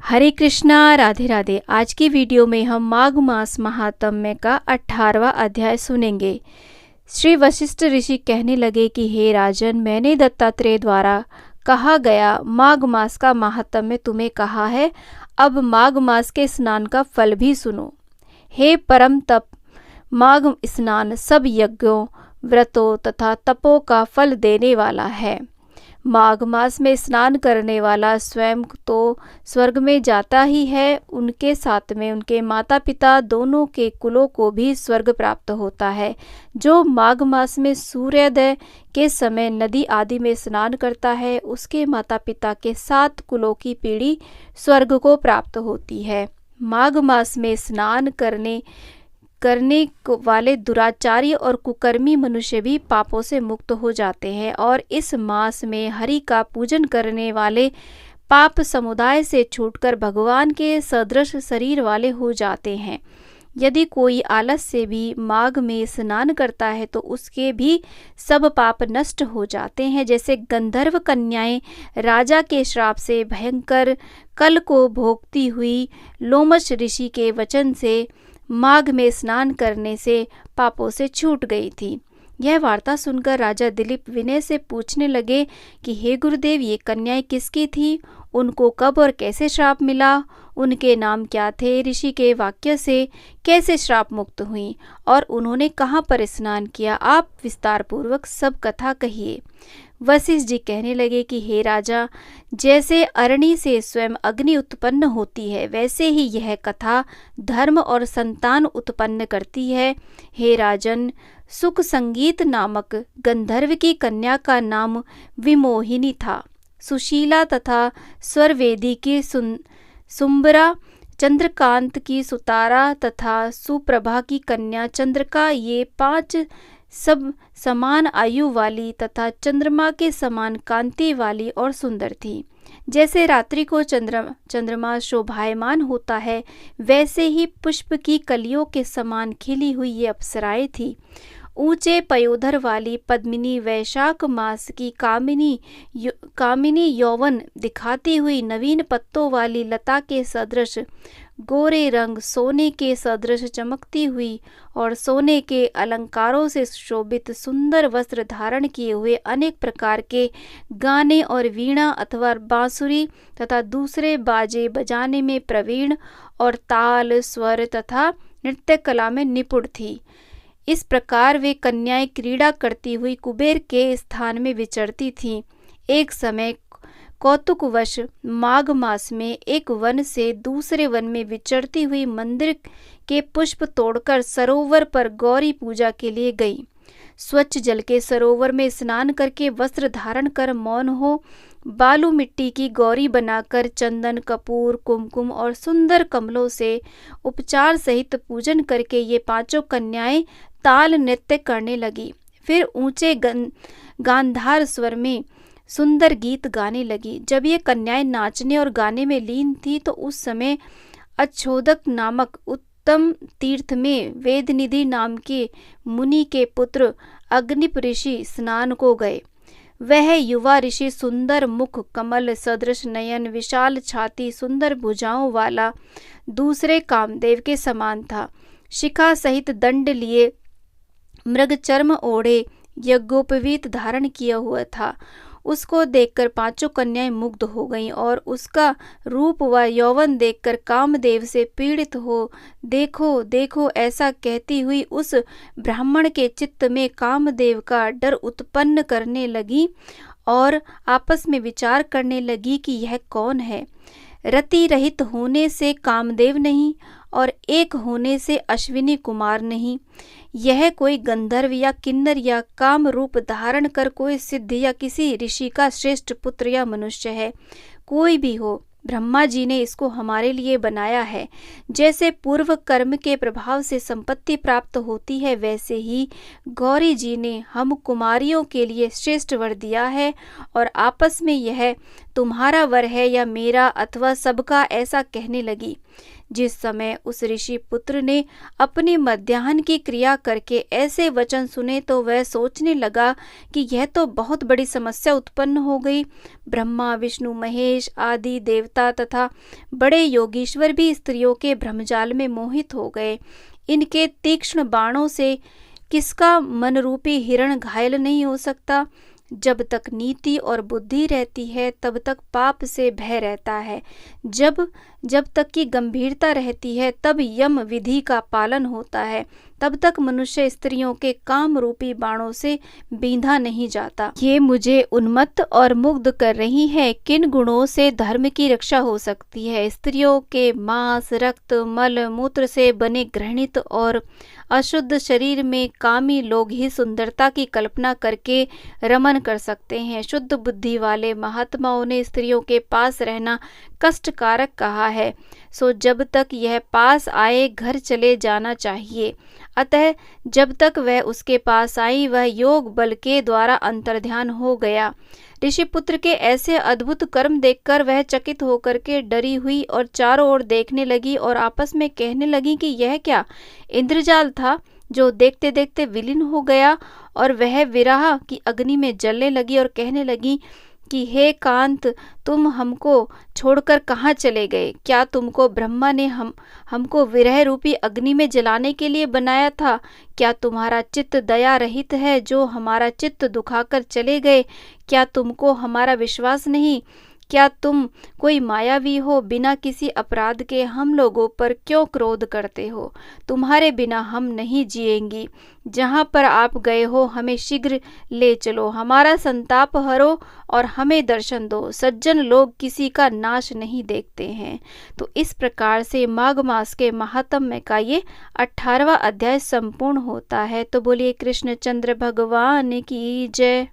हरे कृष्णा, राधे राधे। आज की वीडियो में हम माघ मास महात्म्य का 18वां अध्याय सुनेंगे। श्री वशिष्ठ ऋषि कहने लगे कि हे राजन, मैंने दत्तात्रेय द्वारा कहा गया माघ मास का महात्म्य तुम्हें कहा है। अब माघ मास के स्नान का फल भी सुनो। हे परम तप, माघ स्नान सब यज्ञों, व्रतों तथा तपों का फल देने वाला है। माघ मास में स्नान करने वाला स्वयं तो स्वर्ग में जाता ही है, उनके साथ में उनके माता पिता दोनों के कुलों को भी स्वर्ग प्राप्त होता है। जो माघ मास में सूर्योदय के समय नदी आदि में स्नान करता है, उसके माता पिता के 7 कुलों की पीढ़ी स्वर्ग को प्राप्त होती है। माघ मास में स्नान करने वाले दुराचारी और कुकर्मी मनुष्य भी पापों से मुक्त हो जाते हैं और इस मास में हरि का पूजन करने वाले पाप समुदाय से छूटकर भगवान के सदृश शरीर वाले हो जाते हैं। यदि कोई आलस से भी माघ में स्नान करता है तो उसके भी सब पाप नष्ट हो जाते हैं। जैसे गंधर्व कन्याएं राजा के श्राप से भयंकर कल को भोगती हुई लोमश ऋषि के वचन से माघ में स्नान करने से पापों से छूट गई थी। यह वार्ता सुनकर राजा दिलीप विनय से पूछने लगे कि हे गुरुदेव, ये कन्याएं किसकी थी? उनको कब और कैसे श्राप मिला? उनके नाम क्या थे? ऋषि के वाक्य से कैसे श्राप मुक्त हुई और उन्होंने कहाँ पर स्नान किया? आप विस्तार पूर्वक सब कथा कहिए। वशिष्ठ जी कहने लगे कि हे राजा, जैसे अरणि से स्वयं अग्नि उत्पन्न होती है, वैसे ही यह कथा धर्म और संतान उत्पन्न करती है। हे राजन, सुख संगीत नामक गंधर्व की कन्या का नाम विमोहिनी था। सुशीला तथा स्वरवेदी की सुंबरा, चंद्रकांत की सुतारा तथा सुप्रभा की कन्या चंद्रका, ये 5 सब समान आयु वाली तथा चंद्रमा के समान कांति वाली और सुंदर थी। जैसे रात्रि को चंद्रमा शोभायमान होता है, वैसे ही पुष्प की कलियों के समान खिली हुई ये अप्सराएं थी। ऊंचे पयोधर वाली पद्मिनी, वैशाख मास की कामिनी यौवन दिखाती हुई नवीन पत्तों वाली लता के सदृश गोरे रंग, सोने के सदृश चमकती हुई और सोने के अलंकारों से शोभित सुंदर वस्त्र धारण किए हुए, अनेक प्रकार के गाने और वीणा अथवा बांसुरी तथा दूसरे बाजे बजाने में प्रवीण और ताल, स्वर तथा नृत्य कला में निपुण थी। इस प्रकार वे कन्याएं क्रीड़ा करती हुई कुबेर के स्थान में विचरती थीं। एक समय कौतुकवश माघ मास में एक वन से दूसरे वन में विचरती हुई मंदिर के पुष्प तोड़कर सरोवर पर गौरी पूजा के लिए गई। स्वच्छ जल के सरोवर में स्नान करके वस्त्र धारण कर मौन हो बालू मिट्टी की गौरी बनाकर चंदन, कपूर, कुमकुम और सुंदर कमलों से उपचार सहित पूजन करके ये 5 कन्याएं ताल नृत्य करने लगी। फिर ऊंचे गांधार स्वर में सुंदर गीत गाने लगी। जब ये कन्याएं नाचने और गाने में लीन थी तो उस समय अच्छोदक नामक उत्तम तीर्थ में वेदनिधि नाम के मुनि के पुत्र अग्निप ऋषि स्नान को गए। वह युवा ऋषि सुंदर मुख, कमल सदृश नयन, विशाल छाती, सुंदर भुजाओं वाला दूसरे कामदेव के समान था। शिखा सहित दंड लिए, मृग चर्म ओढ़े, यज्ञोपवीत धारण किया हुआ था। उसको देखकर 5 कन्याएं मुग्ध हो गईं और उसका रूप व यौवन देखकर कामदेव से पीड़ित हो देखो देखो ऐसा कहती हुई उस ब्राह्मण के चित्त में कामदेव का डर उत्पन्न करने लगी और आपस में विचार करने लगी कि यह कौन है। रति रहित होने से कामदेव नहीं और एक होने से अश्विनी कुमार नहीं। यह कोई गंधर्व या किन्नर या काम रूप धारण कर कोई सिद्ध या किसी ऋषि का श्रेष्ठ पुत्र या मनुष्य है। कोई भी हो, ब्रह्मा जी ने इसको हमारे लिए बनाया है। जैसे पूर्व कर्म के प्रभाव से संपत्ति प्राप्त होती है, वैसे ही गौरी जी ने हम कुमारियों के लिए श्रेष्ठ वर दिया है और आपस में यह तुम्हारा वर है या मेरा अथवा सबका, ऐसा कहने लगी। जिस समय उस ऋषि पुत्र ने अपनी मध्याह्न की क्रिया करके ऐसे वचन सुने तो वह सोचने लगा कि यह तो बहुत बड़ी समस्या उत्पन्न हो गई। ब्रह्मा, विष्णु, महेश आदि देवता तथा बड़े योगीश्वर भी स्त्रियों के भ्रमजाल में मोहित हो गए। इनके तीक्ष्ण बाणों से किसका मनरूपी हिरण घायल नहीं हो सकता। जब तक नीति और बुद्धि रहती है तब तक पाप से भय रहता है। जब तक की गंभीरता रहती है तब यम विधि का पालन होता है। तब तक मनुष्य स्त्रियों के काम रूपी बाणों से बींधा नहीं जाता। ये मुझे उन्मत्त और मुग्ध कर रही है। किन गुणों से धर्म की रक्षा हो सकती है? स्त्रियों के मांस, रक्त, मल, मूत्र से बने घृणित और अशुद्ध शरीर में कामी लोग ही सुंदरता की कल्पना करके रमन कर सकते हैं। शुद्ध बुद्धि वाले महात्माओं ने स्त्रियों के पास रहना कष्टकारक कहा है। सो जब तक यह पास आए घर चले जाना चाहिए। अतः जब तक वह उसके पास आई वह योग बल के द्वारा अंतर्ध्यान हो गया। ऋषिपुत्र के ऐसे अद्भुत कर्म देखकर वह चकित होकर के डरी हुई और चारों ओर देखने लगी और आपस में कहने लगी कि यह क्या इंद्रजाल था जो देखते देखते विलीन हो गया। और वह विरह की अग्नि में जलने लगी और कहने लगी कि हे कांत, तुम हमको छोड़कर कहाँ चले गए? क्या तुमको ब्रह्मा ने हमको विरह रूपी अग्नि में जलाने के लिए बनाया था? क्या तुम्हारा चित्त दया रहित है जो हमारा चित्त दुखाकर चले गए? क्या तुमको हमारा विश्वास नहीं? क्या तुम कोई मायावी हो? बिना किसी अपराध के हम लोगों पर क्यों क्रोध करते हो? तुम्हारे बिना हम नहीं जिएंगी। जहाँ पर आप गए हो हमें शीघ्र ले चलो, हमारा संताप हरो और हमें दर्शन दो। सज्जन लोग किसी का नाश नहीं देखते हैं। तो इस प्रकार से माघ मास के महात्म्य का ये 18वां अध्याय संपूर्ण होता है। तो बोलिए कृष्णचंद्र भगवान की जय।